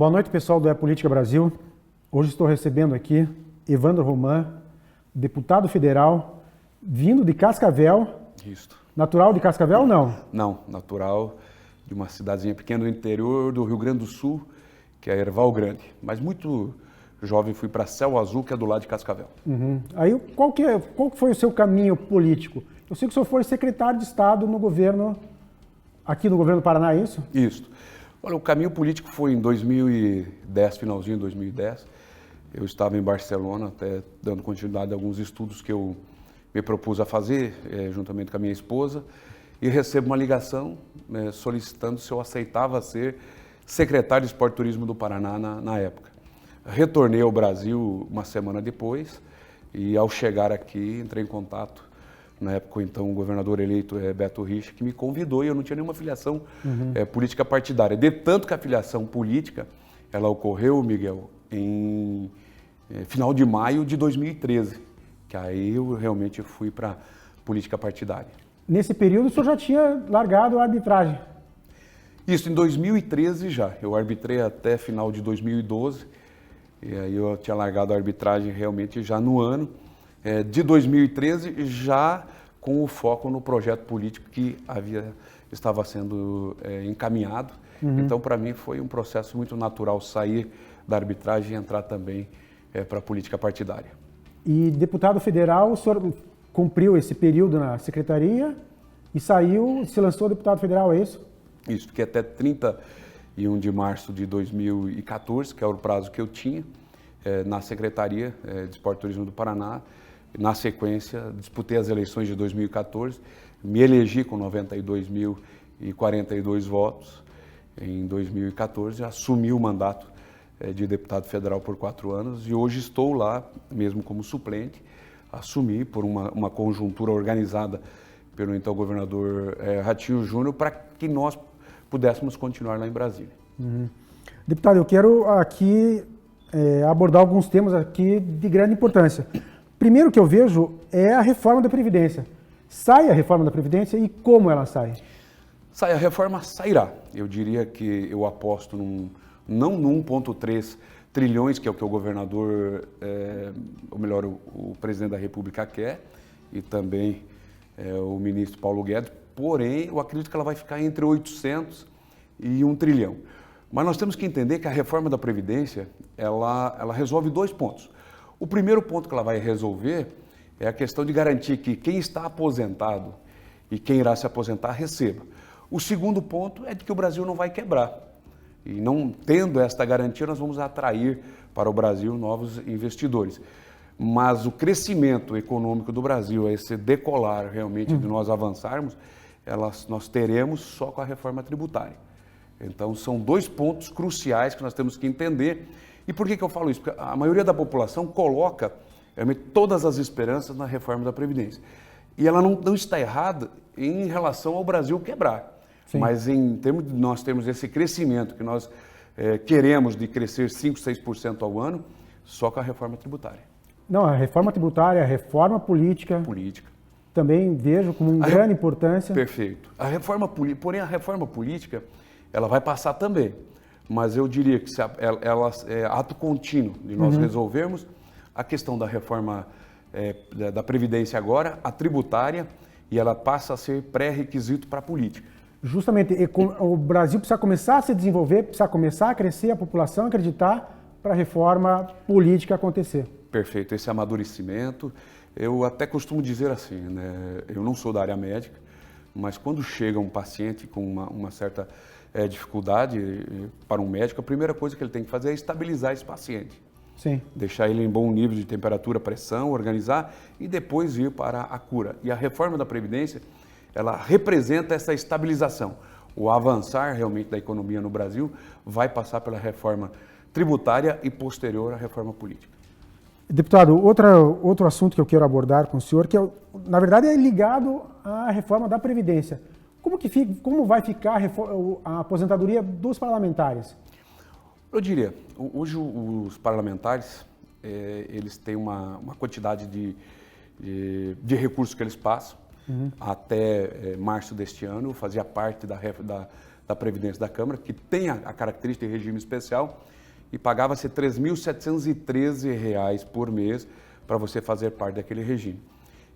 Boa noite, pessoal do É Política Brasil. Hoje estou recebendo aqui Evandro Roman, deputado federal, vindo de Cascavel. Isso. Natural de Cascavel ou não? Não, natural de uma cidadezinha pequena do interior do Rio Grande do Sul, que é Erval Grande. Mas muito jovem fui para Céu Azul, que é do lado de Cascavel. Aí, qual que foi o seu caminho político? Eu sei que o senhor foi secretário de Estado no governo, aqui no governo do Paraná, é isso? Isso. Olha, o caminho político foi em 2010, finalzinho de 2010. Eu estava em Barcelona, até dando continuidade a alguns estudos que eu me propus a fazer, juntamente com a minha esposa, e recebo uma ligação solicitando se eu aceitava ser secretário de Esporte e Turismo do Paraná na época. Retornei ao Brasil uma semana depois e, ao chegar aqui, entrei em contato, na época, então, o governador eleito Beto Richa, que me convidou, e eu não tinha nenhuma filiação política partidária. De tanto que a filiação política, ela ocorreu, Miguel, em final de maio de 2013, que aí eu realmente fui para política partidária. Nesse período, o senhor já tinha largado a arbitragem? Isso, em 2013 já. Eu arbitrei até final de 2012, e aí eu tinha largado a arbitragem realmente já no ano de 2013, já com o foco no projeto político que estava sendo encaminhado. Então, para mim, foi um processo muito natural sair da arbitragem e entrar também para a política partidária. E deputado federal, o senhor cumpriu esse período na secretaria e saiu, se lançou deputado federal, é isso? Isso, que até 31 de março de 2014, que é o prazo que eu tinha, na Secretaria de Esporte e Turismo do Paraná. Na sequência, disputei as eleições de 2014, me elegi com 92.042 votos em 2014, assumi o mandato de deputado federal por 4 anos e hoje estou lá, mesmo como suplente, assumi por uma conjuntura organizada pelo então governador Ratinho Júnior, para que nós pudéssemos continuar lá em Brasília. Deputado, eu quero aqui abordar alguns temas aqui de grande importância. Primeiro que eu vejo é a reforma da Previdência. Sai a reforma da Previdência e como ela sai? A reforma sairá. Eu diria que eu aposto não no 1,3 trilhões, que é o que o governador, ou melhor, o presidente da República quer, e também o ministro Paulo Guedes, porém, eu acredito que ela vai ficar entre 800 e 1 trilhão. Mas nós temos que entender que a reforma da Previdência, ela resolve 2 pontos. O primeiro ponto que ela vai resolver é a questão de garantir que quem está aposentado e quem irá se aposentar receba. O segundo ponto é de que o Brasil não vai quebrar. E não tendo esta garantia, nós vamos atrair para o Brasil novos investidores. Mas o crescimento econômico do Brasil, esse decolar realmente de nós avançarmos, nós teremos só com a reforma tributária. Então, são 2 pontos cruciais que nós temos que entender. E por que eu falo isso? Porque a maioria da população coloca todas as esperanças na reforma da Previdência. E ela não está errada em relação ao Brasil quebrar. Sim. Mas em termos de nós termos esse crescimento que nós queremos de crescer 5%, 6% ao ano, só com a reforma tributária. Não, a reforma tributária, a reforma política. Também vejo como uma grande importância. Perfeito. Porém, a reforma política, ela vai passar também. Mas eu diria que ela é ato contínuo de nós resolvermos a questão da reforma da Previdência agora, a tributária, e ela passa a ser pré-requisito para a política. Justamente, o Brasil precisa começar a se desenvolver, precisa começar a crescer, a população acreditar para a reforma política acontecer. Perfeito, esse amadurecimento. Eu até costumo dizer assim, né? Eu não sou da área médica, mas quando chega um paciente com uma certa dificuldade para um médico, a primeira coisa que ele tem que fazer é estabilizar esse paciente. Sim. Deixar ele em bom nível de temperatura, pressão, organizar e depois ir para a cura. E a reforma da Previdência, ela representa essa estabilização. O avançar realmente da economia no Brasil vai passar pela reforma tributária e posterior à reforma política. Deputado, outro assunto que eu quero abordar com o senhor, que na verdade é ligado à reforma da Previdência. Como vai ficar a aposentadoria dos parlamentares? Eu diria, hoje os parlamentares, eles têm uma quantidade de recursos que eles passam. Até março deste ano, eu fazia parte da da Previdência da Câmara, que tem a característica de regime especial, e pagava-se R$ 3.713 por mês para você fazer parte daquele regime.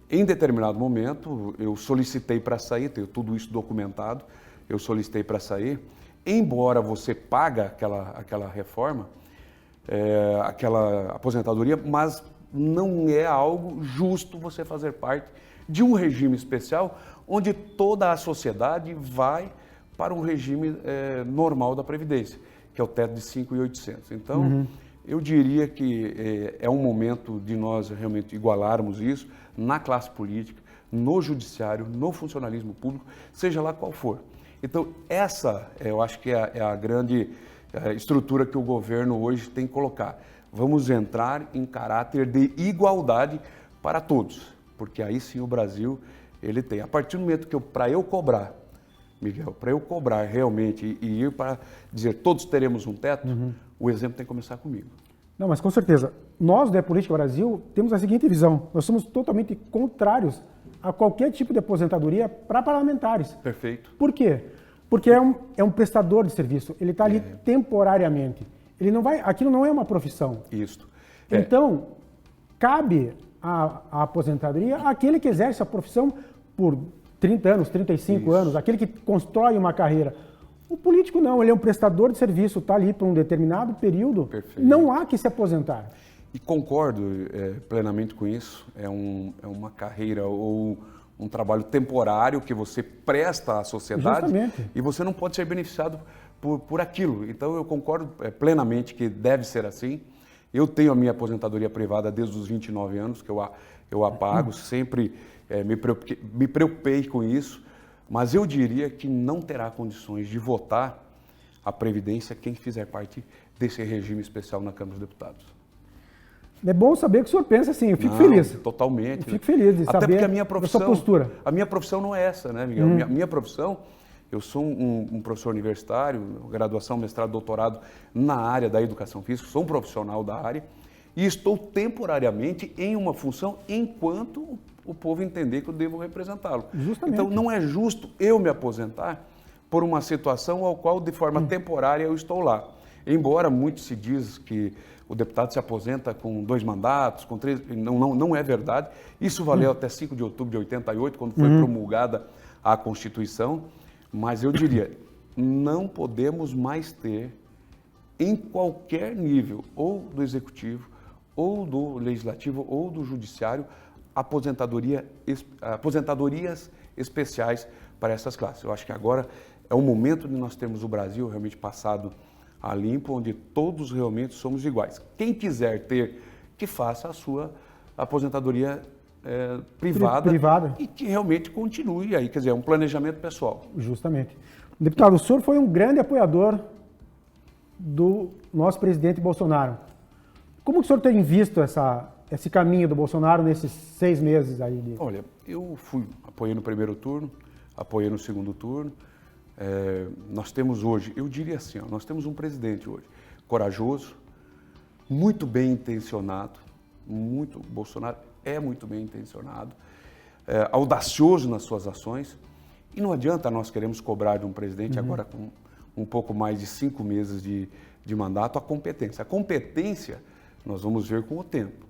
Em determinado momento, eu solicitei para sair, tenho tudo isso documentado, eu solicitei para sair, embora você paga aquela reforma, aquela aposentadoria, mas não é algo justo você fazer parte de um regime especial onde toda a sociedade vai para um regime normal da Previdência, que é o teto de 5.800. Então, eu diria que é um momento de nós realmente igualarmos isso na classe política, no judiciário, no funcionalismo público, seja lá qual for. Então, essa eu acho que é a grande estrutura que o governo hoje tem que colocar. Vamos entrar em caráter de igualdade para todos, porque aí sim o Brasil ele tem. A partir do momento que para eu cobrar, Miguel, para eu cobrar realmente e ir para dizer todos teremos um teto, o exemplo tem que começar comigo. Não, mas com certeza. Nós, da Política Brasil, temos a seguinte visão. Nós somos totalmente contrários a qualquer tipo de aposentadoria para parlamentares. Perfeito. Por quê? Porque é um prestador de serviço. Ele está ali temporariamente. Ele não vai, aquilo não é uma profissão. Isso. Então, cabe a aposentadoria àquele que exerce a profissão por 30 anos, 35 anos, aquele que constrói uma carreira. O político não, ele é um prestador de serviço, está ali por um determinado período, não há que se aposentar. E concordo plenamente com isso, é uma carreira ou um trabalho temporário que você presta à sociedade. Justamente. E você não pode ser beneficiado por aquilo. Então eu concordo plenamente que deve ser assim. Eu tenho a minha aposentadoria privada desde os 29 anos, que eu a pago, sempre me preocupei com isso, mas eu diria que não terá condições de votar a Previdência quem fizer parte desse regime especial na Câmara dos Deputados. É bom saber que o senhor pensa assim, eu fico feliz. Totalmente. Eu fico feliz de saber porque a minha profissão, da sua postura. A minha profissão não é essa, né, Miguel? Minha profissão, eu sou um professor universitário, graduação, mestrado, doutorado na área da educação física, sou um profissional da área e estou temporariamente em uma função enquanto o povo entender que eu devo representá-lo. Justamente. Então não é justo eu me aposentar por uma situação ao qual de forma temporária eu estou lá. Embora muito se diz que o deputado se aposenta com 2 mandatos, com 3, não é verdade. Isso valeu até 5 de outubro de 88, quando foi promulgada a Constituição. Mas eu diria, não podemos mais ter, em qualquer nível, ou do Executivo, ou do Legislativo, ou do Judiciário, aposentadorias especiais para essas classes. Eu acho que agora é o momento de nós termos o Brasil realmente passado a limpo, onde todos realmente somos iguais. Quem quiser ter, que faça a sua aposentadoria privada e que realmente continue aí, quer dizer, é um planejamento pessoal. Justamente. Deputado, o senhor foi um grande apoiador do nosso presidente Bolsonaro. Como o senhor tem visto esse caminho do Bolsonaro nesses 6 meses aí? Olha, eu apoiei no primeiro turno, apoiei no segundo turno. Nós temos hoje, eu diria assim, nós temos um presidente hoje corajoso, muito bem intencionado, Bolsonaro é muito bem intencionado, audacioso nas suas ações, e não adianta nós queremos cobrar de um presidente agora com um pouco mais de 5 meses de mandato a competência. A competência nós vamos ver com o tempo.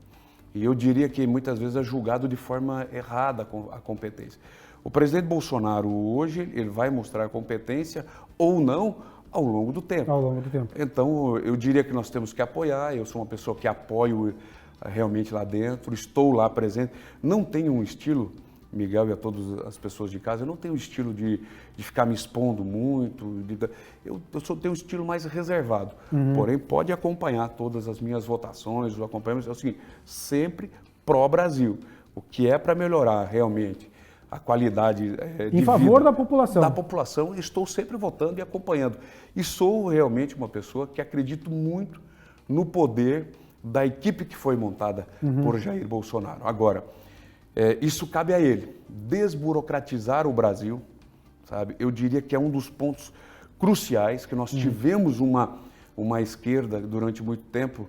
E eu diria que muitas vezes é julgado de forma errada a competência. O presidente Bolsonaro hoje, ele vai mostrar competência ou não ao longo do tempo. Ao longo do tempo. Então, eu diria que nós temos que apoiar. Eu sou uma pessoa que apoio realmente lá dentro, estou lá presente. Não tenho um estilo, Miguel e a todas as pessoas de casa, eu não tenho um estilo de ficar me expondo muito. Eu tenho um estilo mais reservado. Porém, pode acompanhar todas as minhas votações, o acompanhamento. É o seguinte, sempre pró-Brasil. O que é para melhorar realmente a qualidade de em favor vida da população. Da população, estou sempre votando e acompanhando. E sou realmente uma pessoa que acredito muito no poder da equipe que foi montada por Jair Bolsonaro. Agora, isso cabe a ele, desburocratizar o Brasil, sabe? Eu diria que é um dos pontos cruciais, que nós tivemos uma esquerda durante muito tempo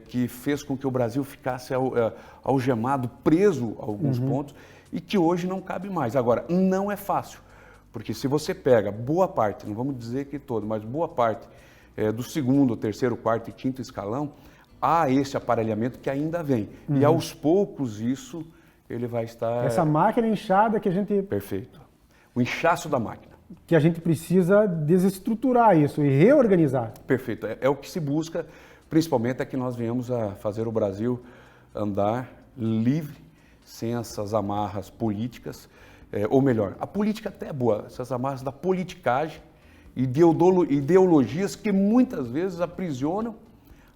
que fez com que o Brasil ficasse algemado, preso a alguns pontos, e que hoje não cabe mais. Agora, não é fácil, Porque se você pega boa parte, não vamos dizer que todo, mas boa parte do segundo, terceiro, quarto e quinto escalão, há esse aparelhamento que ainda vem. E aos poucos isso ele vai estar... Essa máquina inchada que a gente... Perfeito. O inchaço da máquina. Que a gente precisa desestruturar isso e reorganizar. Perfeito. É o que se busca, principalmente é que nós venhamos a fazer o Brasil andar livre, sem essas amarras políticas, ou melhor, a política até é boa, essas amarras da politicagem, ideologias que muitas vezes aprisionam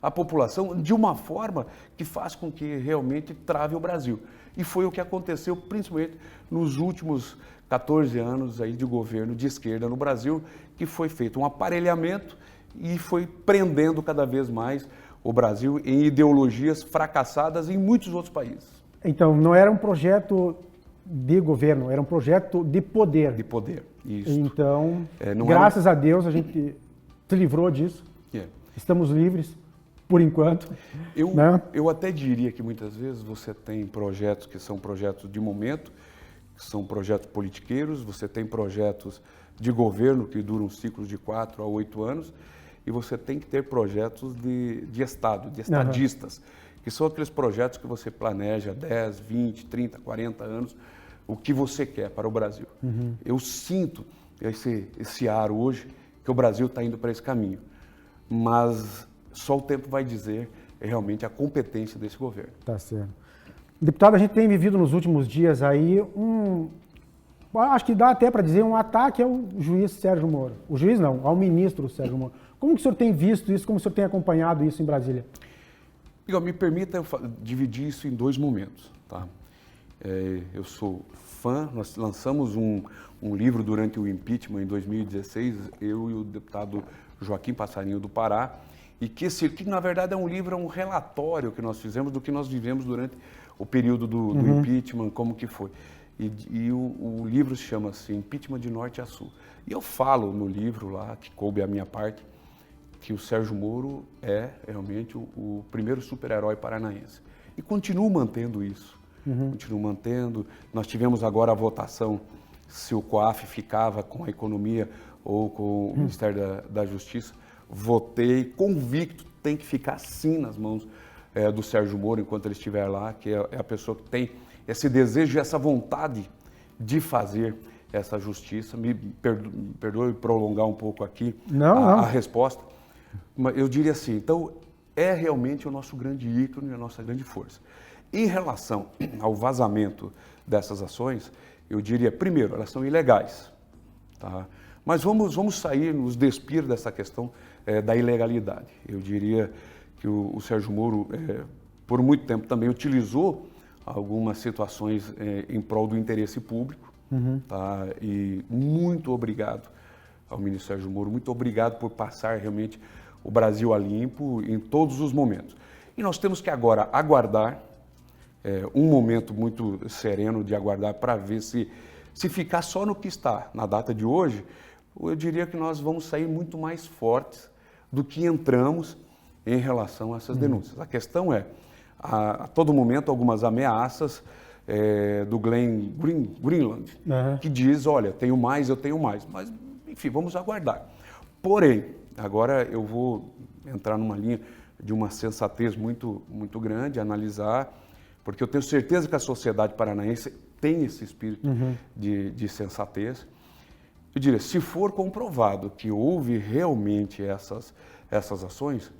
a população de uma forma que faz com que realmente trave o Brasil. E foi o que aconteceu principalmente nos últimos 14 anos aí de governo de esquerda no Brasil, que foi feito um aparelhamento e foi prendendo cada vez mais o Brasil em ideologias fracassadas em muitos outros países. Então, não era um projeto de governo, era um projeto de poder. De poder, isso. Então, graças a Deus, a gente se livrou disso. Estamos livres, por enquanto. Eu até diria que muitas vezes você tem projetos que são projetos de momento, que são projetos politiqueiros, você tem projetos de governo que duram ciclos de 4 a 8 anos, e você tem que ter projetos de Estado, de estadistas, que são aqueles projetos que você planeja 10, 20, 30, 40 anos, o que você quer para o Brasil. Eu sinto esse ar hoje, que o Brasil está indo para esse caminho, mas só o tempo vai dizer realmente a competência desse governo. Tá certo. Deputado, a gente tem vivido nos últimos dias aí acho que dá até para dizer um ataque ao juiz Sérgio Moro. O juiz não, ao ministro Sérgio Moro. Como que o senhor tem visto isso, como o senhor tem acompanhado isso em Brasília? Miguel, me permita eu dividir isso em 2 momentos. Tá? Eu sou fã, nós lançamos um livro durante o impeachment em 2016, eu e o deputado Joaquim Passarinho do Pará, e que na verdade é um livro, é um relatório que nós fizemos do que nós vivemos durante o período do impeachment, como que foi. E o livro se chama assim, Impeachment de Norte a Sul. E eu falo no livro lá, que coube a minha parte, que o Sérgio Moro é realmente o primeiro super-herói paranaense. E continuo mantendo isso. Continuo mantendo. Nós tivemos agora a votação se o COAF ficava com a economia ou com o Ministério da Justiça. Votei convicto, tem que ficar sim nas mãos do Sérgio Moro enquanto ele estiver lá, que é a pessoa que tem esse desejo e essa vontade de fazer essa justiça. Me perdoe prolongar um pouco aqui a resposta, mas eu diria assim, então é realmente o nosso grande ícone, a nossa grande força. Em relação ao vazamento dessas ações, eu diria, primeiro, elas são ilegais, tá? Mas vamos sair, nos despir dessa questão da ilegalidade. Eu diria que o Sérgio Moro, por muito tempo, também utilizou algumas situações em prol do interesse público. Tá? E muito obrigado ao ministro Sérgio Moro, muito obrigado por passar realmente o Brasil a limpo em todos os momentos. E nós temos que agora aguardar, um momento muito sereno de aguardar para ver se ficar só no que está na data de hoje, eu diria que nós vamos sair muito mais fortes do que entramos em relação a essas denúncias. A questão é, a todo momento, algumas ameaças do Glenn Greenwald, que diz, olha, tenho mais, eu tenho mais. Mas, enfim, vamos aguardar. Porém, agora eu vou entrar numa linha de uma sensatez muito, muito grande, analisar, porque eu tenho certeza que a sociedade paranaense tem esse espírito de sensatez. Eu diria, se for comprovado que houve realmente essas ações,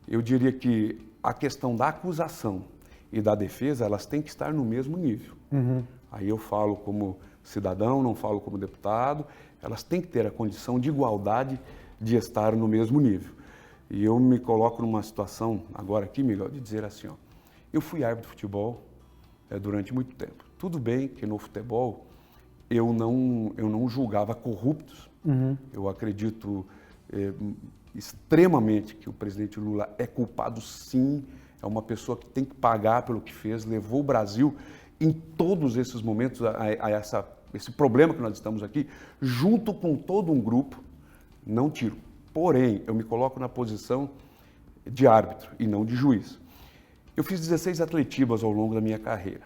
eu diria que a questão da acusação e da defesa, elas têm que estar no mesmo nível. Aí eu falo como cidadão, não falo como deputado, elas têm que ter a condição de igualdade de estar no mesmo nível. E eu me coloco numa situação, agora aqui, Miguel, de dizer assim, ó, eu fui árbitro de futebol durante muito tempo. Tudo bem que no futebol eu não julgava corruptos. Eu acredito extremamente que o presidente Lula é culpado, sim. É uma pessoa que tem que pagar pelo que fez, levou o Brasil em todos esses momentos a esse problema que nós estamos aqui, junto com todo um grupo, não tiro. Porém, eu me coloco na posição de árbitro e não de juiz. Eu fiz 16 atletibas ao longo da minha carreira.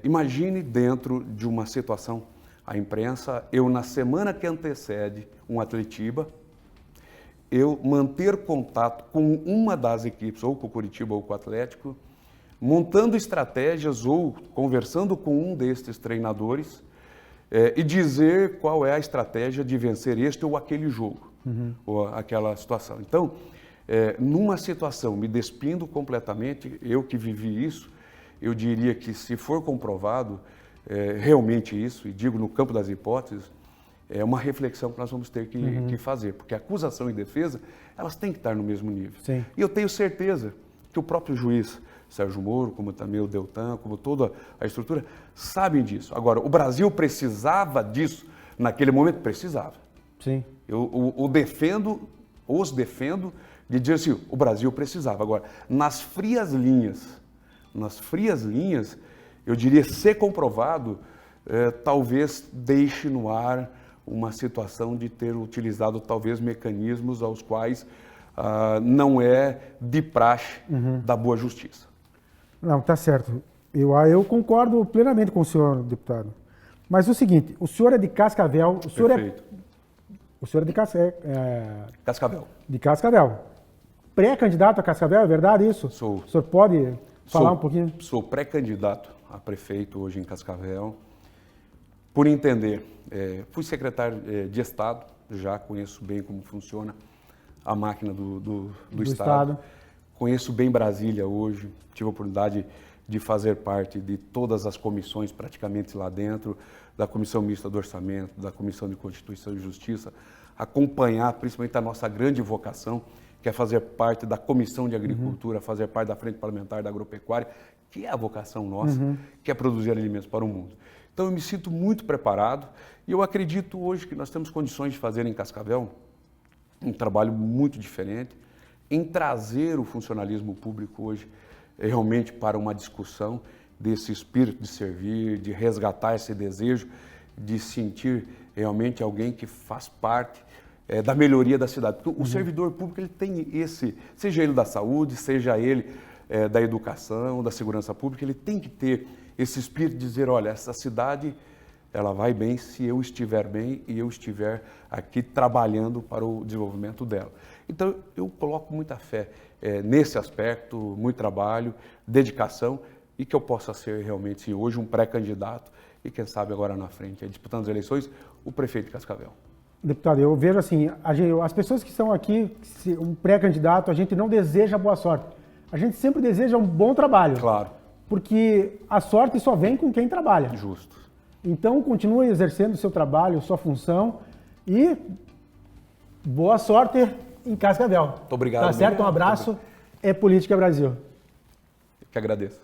Imagine dentro de uma situação à imprensa, eu na semana que antecede um Atletiba, eu manter contato com uma das equipes, ou com o Curitiba ou com o Atlético, montando estratégias ou conversando com um destes treinadores e dizer qual é a estratégia de vencer este ou aquele jogo, ou aquela situação. Então, numa situação, me despindo completamente, eu que vivi isso, eu diria que se for comprovado realmente isso, e digo no campo das hipóteses, é uma reflexão que nós vamos ter que fazer, porque acusação e defesa, elas têm que estar no mesmo nível. Sim. E eu tenho certeza que o próprio juiz Sérgio Moro, como também o Deltan, como toda a estrutura, sabem disso. Agora, o Brasil precisava disso naquele momento? Precisava. Sim. Eu os defendo de dizer assim, o Brasil precisava. Agora, nas frias linhas, eu diria, ser comprovado, talvez deixe no ar uma situação de ter utilizado talvez mecanismos aos quais não é de praxe da boa justiça. Não, tá certo. Eu concordo plenamente com o senhor, deputado. Mas o seguinte, o senhor é de Cascavel, o senhor é de Cascavel. De Cascavel. Pré-candidato a Cascavel, é verdade isso? Sou. O senhor pode falar um pouquinho? Sou pré-candidato a prefeito hoje em Cascavel. Por entender, fui secretário de Estado, já conheço bem como funciona a máquina do Estado. Conheço bem Brasília hoje, tive a oportunidade de fazer parte de todas as comissões praticamente lá dentro, da Comissão Mista do Orçamento, da Comissão de Constituição e Justiça, acompanhar principalmente a nossa grande vocação, que é fazer parte da Comissão de Agricultura, fazer parte da Frente Parlamentar da Agropecuária, que é a vocação nossa, que é produzir alimentos para o mundo. Então eu me sinto muito preparado e eu acredito hoje que nós temos condições de fazer em Cascavel um trabalho muito diferente, em trazer o funcionalismo público hoje realmente para uma discussão desse espírito de servir, de resgatar esse desejo, de sentir realmente alguém que faz parte da melhoria da cidade. Porque o servidor público ele tem seja ele da saúde, seja ele da educação, da segurança pública, ele tem que ter esse espírito de dizer, olha, essa cidade ela vai bem se eu estiver bem e eu estiver aqui trabalhando para o desenvolvimento dela. Então, eu coloco muita fé nesse aspecto, muito trabalho, dedicação e que eu possa ser realmente, sim, hoje um pré-candidato e quem sabe agora na frente, disputando as eleições, o prefeito de Cascavel. Deputado, eu vejo assim, as pessoas que estão aqui, um pré-candidato, a gente não deseja boa sorte. A gente sempre deseja um bom trabalho. Claro. Porque a sorte só vem com quem trabalha. Justo. Então, continue exercendo o seu trabalho, sua função e boa sorte em Cascavel. Muito obrigado. Tá certo? Um abraço. É Política Brasil. Eu que agradeço.